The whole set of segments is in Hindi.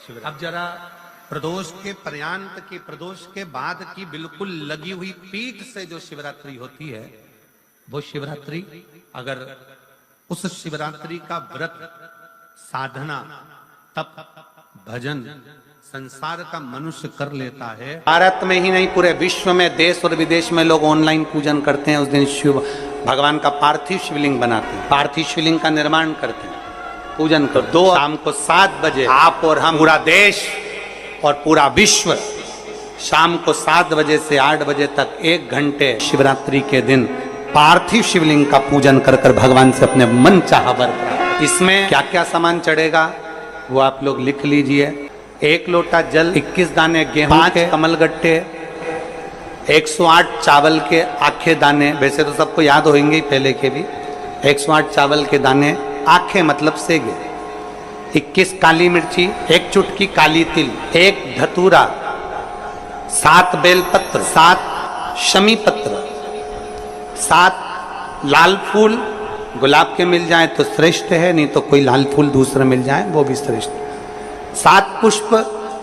अब जरा प्रदोष के पर्यांत की, प्रदोष के बाद की बिल्कुल लगी हुई पीठ से जो शिवरात्रि होती है, वो शिवरात्रि अगर उस शिवरात्रि का व्रत, साधना, तप, भजन संसार का मनुष्य कर लेता है, भारत में ही नहीं पूरे विश्व में, देश और विदेश में लोग ऑनलाइन पूजन करते हैं। उस दिन शिव भगवान का पार्थिव शिवलिंग बनाते हैं, पार्थिव शिवलिंग का निर्माण करते हैं, पूजन कर। दो शाम को 7 बजे आप और हम, पूरा देश और पूरा विश्व शाम को 7 बजे से 8 बजे तक 1 घंटे शिवरात्रि के दिन पार्थिव शिवलिंग का पूजन कर कर भगवान से अपने मन चाहा वर प्राप्त। इसमें क्या क्या सामान चढ़ेगा वो आप लोग लिख लीजिए। 1 लोटा जल, 21 दाने गेहूं के कमलगट्टे, 108 चावल के आखे दाने, वैसे तो सबको याद होंगे पहले के भी, 108 चावल के दाने, आखे मतलब सेगे, 21 काली मिर्ची, 1 चुटकी काली तिल, 1 धतूरा, 7 बेलपत्र, 7 शमी पत्र, 7 लाल फूल, गुलाब के मिल जाए तो श्रेष्ठ है, नहीं तो कोई लाल फूल दूसरा मिल जाए वो भी श्रेष्ठ। 7 पुष्प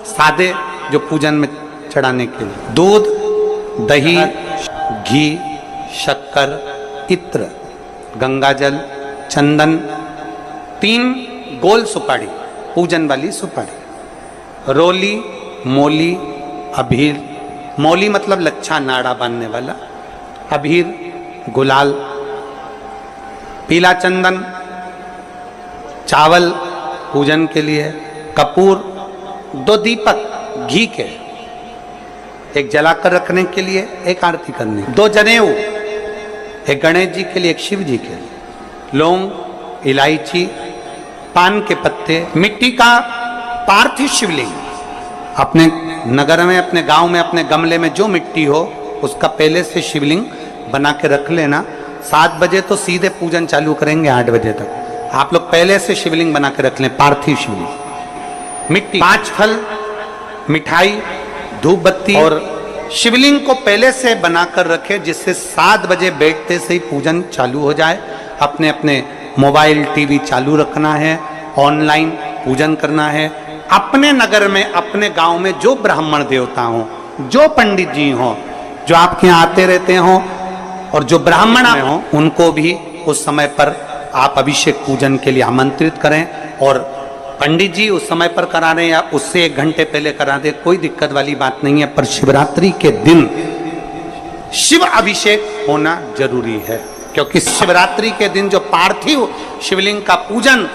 सादे जो पूजन में चढ़ाने के लिए, दूध, दही, घी, शक्कर, इत्र, गंगाजल, चंदन, 3 गोल सुपारी, पूजन वाली सुपारी, रोली, मोली, अबीर, मोली मतलब लच्छा नाड़ा बांधने वाला, अबीर, गुलाल, पीला चंदन, चावल पूजन के लिए, कपूर, 2 दीपक घी के, 1 जलाकर रखने के लिए, 1 आरती करने, 2 जनेऊ, 1 गणेश जी के लिए, 1 शिव जी के लिए, लौंग, इलायची, पान के पत्ते, मिट्टी का पार्थिव शिवलिंग। अपने नगर में, अपने गांव में, अपने गमले में जो मिट्टी हो उसका पहले से शिवलिंग बना के रख लेना। 7 बजे तो सीधे पूजन चालू करेंगे, 8 बजे तक आप लोग पहले से शिवलिंग बना के रख लें, पार्थिव शिवलिंग। मिट्टी, 5 फल, मिठाई, धूप बत्ती, और शिवलिंग को पहले से बनाकर रखे जिससे 7 बजे बैठते से ही पूजन चालू हो जाए। अपने अपने मोबाइल टीवी चालू रखना है, ऑनलाइन पूजन करना है। अपने नगर में, अपने गांव में जो ब्राह्मण देवता हो, जो पंडित जी हो, जो आपके यहाँ आते रहते हो, और जो ब्राह्मण हो, उनको भी उस समय पर आप अभिषेक पूजन के लिए आमंत्रित करें। और पंडित जी उस समय पर करा रहे हैं या उससे 1 घंटे पहले करा दे, कोई दिक्कत वाली बात नहीं है। पर शिवरात्रि के दिन शिव अभिषेक होना जरूरी है, क्योंकि शिवरात्रि के दिन जो पार्थिव शिवलिंग का पूजन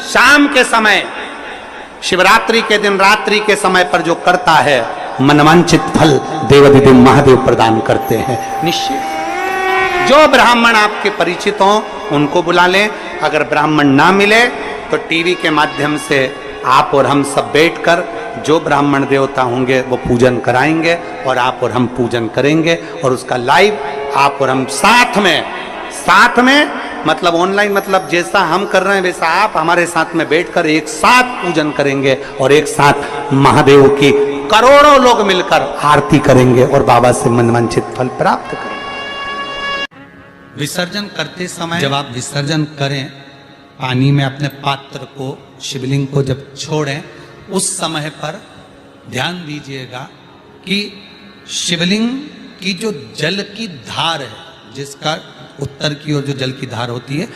शाम के समय, शिवरात्रि के दिन रात्रि के समय पर जो करता है, मनवांचित फल देवाधिदेव महादेव प्रदान करते हैं निश्चित। जो ब्राह्मण आपके परिचित हों उनको बुला लें, अगर ब्राह्मण ना मिले तो टीवी के माध्यम से आप और हम सब बैठकर जो ब्राह्मण देवता होंगे वो पूजन कराएंगे और आप और हम पूजन करेंगे, और उसका लाइव आप और हम साथ में मतलब ऑनलाइन, मतलब जैसा हम कर रहे हैं वैसा आप हमारे साथ में बैठकर एक साथ पूजन करेंगे और एक साथ महादेव की करोड़ों लोग मिलकर आरती करेंगे और बाबा से मनवांछित फल प्राप्त करेंगे। विसर्जन करते समय जब आप विसर्जन करें, पानी में अपने पात्र को, शिवलिंग को जब छोड़ें, उस समय पर ध्यान दीजिएगा कि शिवलिंग की जो जल की धार है, जिसका उत्तर की ओर जो जल की धार होती है,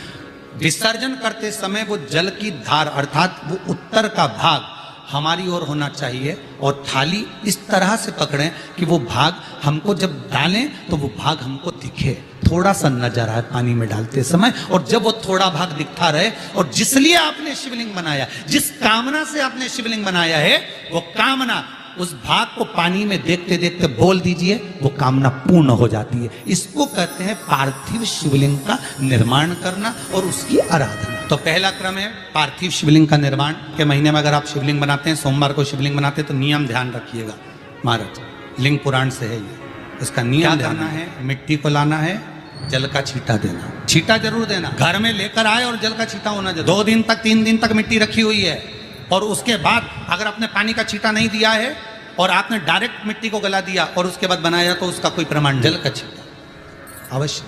विसर्जन करते समय वो जल की धार अर्थात वो उत्तर का भाग हमारी ओर होना चाहिए, और थाली इस तरह से पकड़ें कि वो भाग हमको जब डालें तो वो भाग हमको दिखे, थोड़ा सा नजर आए पानी में डालते समय। और जब वो थोड़ा भाग दिखता रहे, और जिसलिए आपने शिवलिंग बनाया, जिस कामना से आपने शिवलिंग बनाया है, वो कामना उस भाग को पानी में देखते देखते बोल दीजिए, वो कामना पूर्ण हो जाती है। इसको कहते हैं पार्थिव शिवलिंग का निर्माण करना और उसकी आराधना। तो पहला क्रम है पार्थिव शिवलिंग का निर्माण। के महीने में अगर आप शिवलिंग बनाते हैं, सोमवार को शिवलिंग बनाते हैं, तो नियम ध्यान रखिएगा महाराज, लिंग पुराण से है ये, इसका नियम ध्यान है। मिट्टी को लाना है, जल का छींटा देना, छींटा जरूर देना, घर में लेकर आए और जल का छींटा होना जरूर। 2 दिन तक 3 दिन तक मिट्टी रखी हुई है, और उसके बाद अगर आपने पानी का छींटा नहीं दिया है और आपने डायरेक्ट मिट्टी को गला दिया और उसके बाद बनाया, तो उसका कोई प्रमाण, जल का छींटा अवश्य।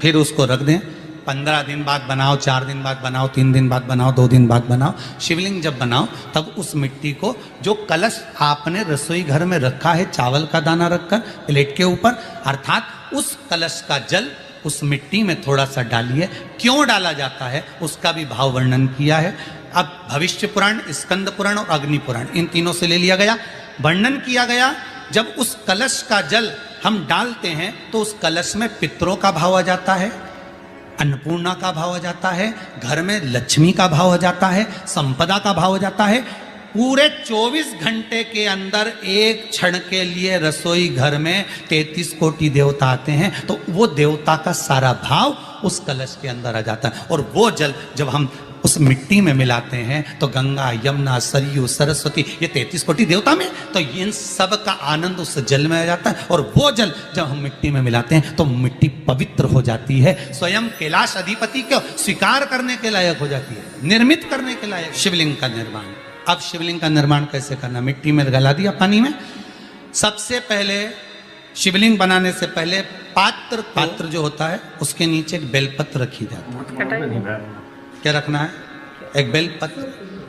फिर उसको रख दें। 15 दिन बाद बनाओ, 4 दिन बाद बनाओ, 3 दिन बाद बनाओ, 2 दिन बाद बनाओ। शिवलिंग जब बनाओ तब उस मिट्टी को, जो कलश आपने रसोई घर में रखा है चावल का दाना रखकर प्लेट के ऊपर, अर्थात उस कलश का जल उस मिट्टी में थोड़ा सा डालिए। क्यों डाला जाता है उसका भी भाव वर्णन किया है। अब भविष्य पुराण, स्कंद पुराण और अग्नि पुराण, इन तीनों से ले लिया गया। वर्णन किया गया जब उस कलश का जल हम डालते हैं तो उस कलश में पितरों का भाव आ जाता है, अन्नपूर्णा का भाव आ जाता है, घर में लक्ष्मी का भाव आ जाता है, संपदा का भाव आ जाता है। पूरे 24 घंटे के अंदर एक क्षण के लिए रसोई घर में 33 कोटि देवता आते हैं, तो वो देवता का सारा भाव उस कलश के अंदर आ जाता है। और वो जल जब हम उस मिट्टी में मिलाते हैं तो गंगा, यमुना, सरयू, सरस्वती, ये 33 कोटि देवता में, तो इन सब का आनंद उस जल में आ जाता है। और वो जल जब हम मिट्टी में मिलाते हैं तो मिट्टी पवित्र हो जाती है, स्वयं कैलाश अधिपति को स्वीकार करने के लायक हो जाती है, निर्मित करने के लायक। शिवलिंग का निर्माण, अब शिवलिंग का निर्माण कैसे करना? मिट्टी में गला दिया पानी में। सबसे पहले शिवलिंग बनाने से पहले पात्र जो होता है उसके नीचे एक बेलपत्र रखी जाती है। क्या रखना है? एक बेलपत्र।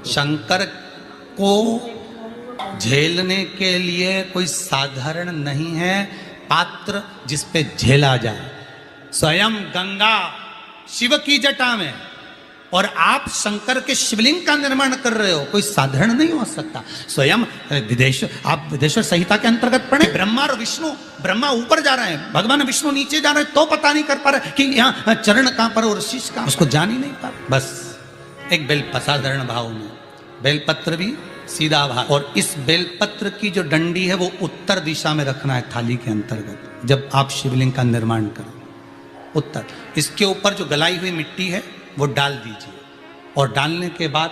शंकर को झेलने के लिए कोई साधारण नहीं है पात्र जिस पे झेला जाए। स्वयं गंगा शिव की जटा में और आप शंकर के शिवलिंग का निर्माण कर रहे हो, कोई साधारण नहीं हो सकता। स्वयं आप विदेश्वर संहिता के अंतर्गत पढ़े, ब्रह्मा और विष्णु, ब्रह्मा ऊपर जा रहे हैं, भगवान विष्णु नीचे जा रहे हैं, तो पता नहीं कर पा रहे कि यहाँ चरण कहां पर और शीश कहां, उसको जान ही नहीं पा रहे। बस एक साधारण भाव में बेलपत्र भी सीधा भाव, और इस बेलपत्र की जो डंडी है वो उत्तर दिशा में रखना है थाली के अंतर्गत जब आप शिवलिंग का निर्माण करें, उत्तर। इसके ऊपर जो गलाई हुई मिट्टी है वो डाल दीजिए, और डालने के बाद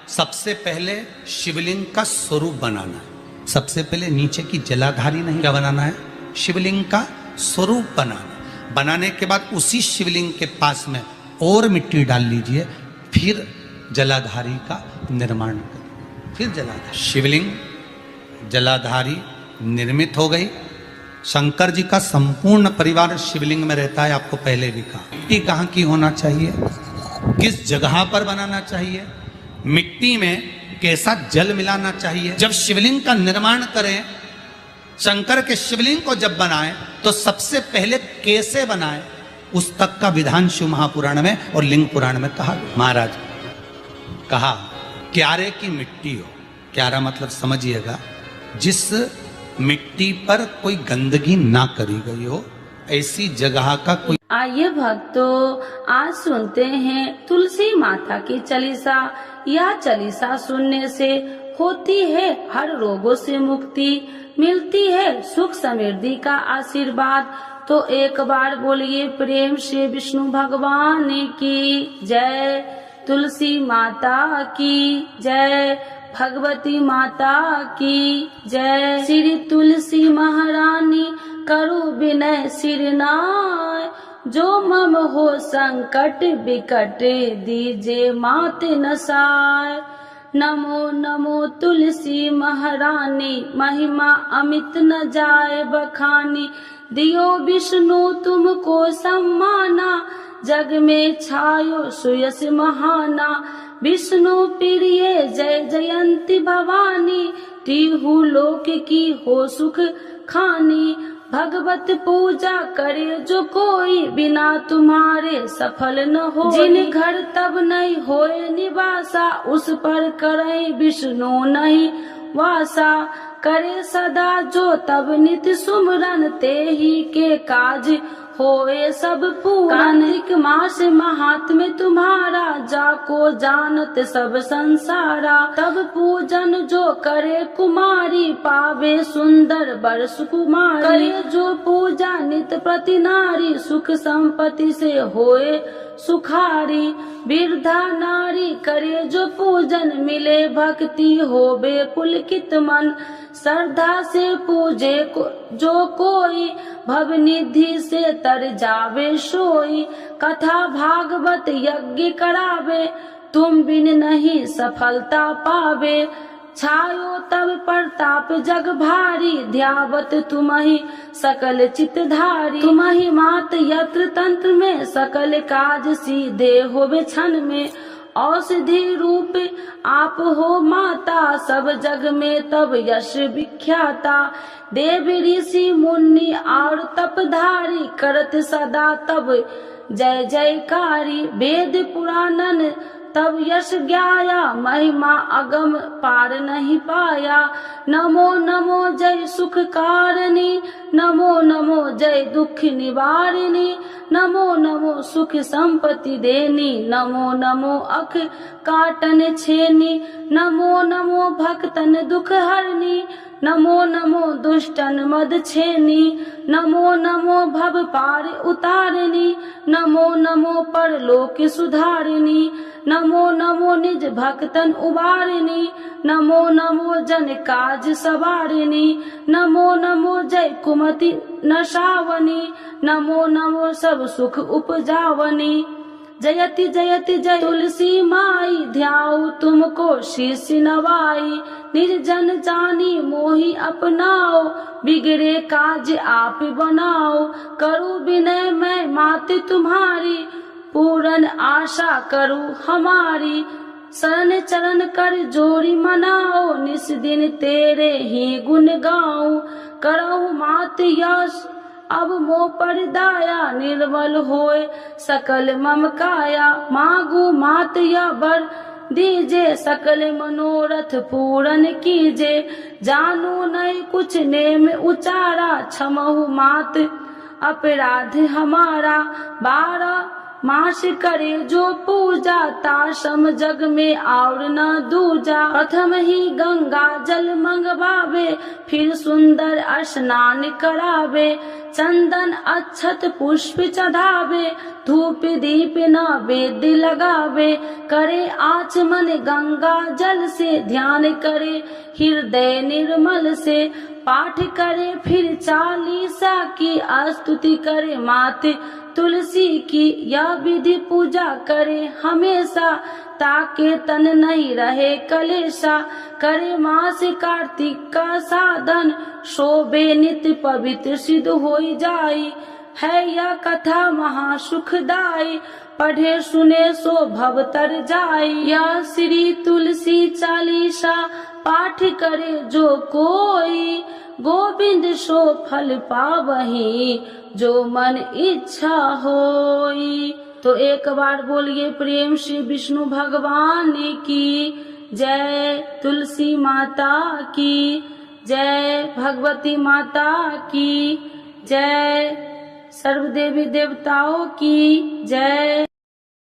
सबसे पहले शिवलिंग का स्वरूप बनाना है। सबसे पहले नीचे की जलाधारी नहीं, क्या बनाना है? शिवलिंग का स्वरूप बनाना। बनाने के बाद उसी शिवलिंग के पास में और मिट्टी डाल लीजिए, फिर जलाधारी का निर्माण करें, फिर जलाधारी। शिवलिंग जलाधारी निर्मित हो गई। शंकर जी का संपूर्ण परिवार शिवलिंग में रहता है, आपको पहले भी कहा। मिट्टी कहाँ की होना चाहिए, किस जगह पर बनाना चाहिए, मिट्टी में कैसा जल मिलाना चाहिए। जब शिवलिंग का निर्माण करें, शंकर के शिवलिंग को जब बनाएं तो सबसे पहले कैसे बनाएं उस तक का विधान शिव महापुराण में और लिंग पुराण में कहा। महाराज कहा क्यारे की मिट्टी हो, क्यारा मतलब समझिएगा जिस मिट्टी पर कोई गंदगी ना करी गई हो, ऐसी जगह का कोई। आइए भक्तों, आज सुनते हैं तुलसी माता की चालीसा। यह चालीसा सुनने से होती है हर रोगों से मुक्ति, मिलती है सुख समृद्धि का आशीर्वाद। तो एक बार बोलिए प्रेम से विष्णु भगवान की जय, तुलसी माता की जय, भगवती माता की जय। श्री तुलसी महारानी करो विनय सिरनाय, जो मम हो संकट विकट दीजे मात नसाय। नमो नमो तुलसी महारानी, महिमा अमित न जाए बखानी। दियो विष्णु तुमको सम्माना, जग में छायो सुयस महाना। विष्णु प्रिय जय जयंती भवानी, तिहु लोक की हो सुख खानी। भगवत पूजा करे जो कोई, बिना तुम्हारे सफल न हो। जिन घर तब नहीं होए निवासा, उस पर करे विष्णु नहीं वासा। करे सदा जो तब नित सुमरन, ते ही के काज होए सब पूरन। कार्तिक मास महात्म्य तुम्हारा, जाको जानत सब संसारा। तब पूजन जो करे कुमारी, पावे सुंदर बर सुकुमारी। करे जो पूजा नित प्रति नारी, सुख संपत्ति से होए सुखारी। वृद्धा नारी करे जो पूजन, मिले भक्ति होवे पुलकित मन। श्रद्धा से पूजे जो कोई, भव निधि से तर जावे सोई। कथा भागवत यज्ञ करावे, तुम बिन नहीं सफलता पावे। छायो तब प्रताप जग भारी, ध्यावत तुम्हि सकल चितधारी। तुम्हि मात यत्र तंत्र में, सकल काज सीधे होवे क्षण में। औषधि रूप आप हो माता, सब जग में तब यश विख्याता। देव ऋषि मुनि और तपधारी, करत सदा तब जय जयकारी। वेद पुराणन तब यश ज्ञाया, महिमा अगम पार नहीं पाया। नमो नमो जय सुख कारिणी, नमो नमो जय दुख निवारिणी। नमो नमो सुख संपत्ति देनी, नमो नमो अख काटन छेनी। नमो नमो भक्तन दुख हरनी, नमो नमो दुष्टन मद छेनी। नमो नमो भव पार उतारिणी, नमो नमो परलोक सुधारिणी। नमो नमो निज भक्तन उबारिणी, नमो नमो जन काज सवारिणी। नमो नमो जय कुमति नशावनी, नमो नमो सब सुख उपजावनी। जयति जयति जय तुलसी माई, ध्याऊ तुमको शीश नवाई। निर्जन जानी मोहि अपनाओ, बिगड़े काज आप बनाओ। करूँ विनय मैं मात तुम्हारी, पूर्ण आशा करूँ हमारी। शरण चरण कर जोड़ी मनाओ, निस दिन तेरे ही गुण गाऊं। करहु मात यश अब मोह पर दाया, निर्मल होए सकल मम काया। मांगू मात या वर दीजे, सकल मनोरथ पूर्ण कीजे। जानू नहीं कुछ नेम उचारा, क्षमहु मात अपराध हमारा। 12 मास करे जो पूजा, ताशम जग में और न दूजा। प्रथम ही गंगा जल मंगवावे, फिर सुंदर स्नान करावे। चंदन अक्षत पुष्प चढ़ावे, धूप दीप नैवेद्य लगावे। करे आचमन गंगा जल से, ध्यान करे हृदय निर्मल से। पाठ करे फिर 40 की, स्तुति करे मात तुलसी की। यह विधि पूजा करे हमेशा, ताके तन नहीं रहे कलेशा। करे मास कार्तिक का साधन, शोभे नित्य पवित्र सिद्ध होई जाई। है यह कथा महा सुखदाई, पढ़े सुने सो भव तर जाई। यह श्री तुलसी चालीसा, पाठ करे जो कोई। गोविंद सो फल पावही, जो मन इच्छा होई। तो एक बार बोलिए प्रेम से विष्णु भगवान की जय, तुलसी माता की जय, भगवती माता की जय, सर्व देवी देवताओं की जय।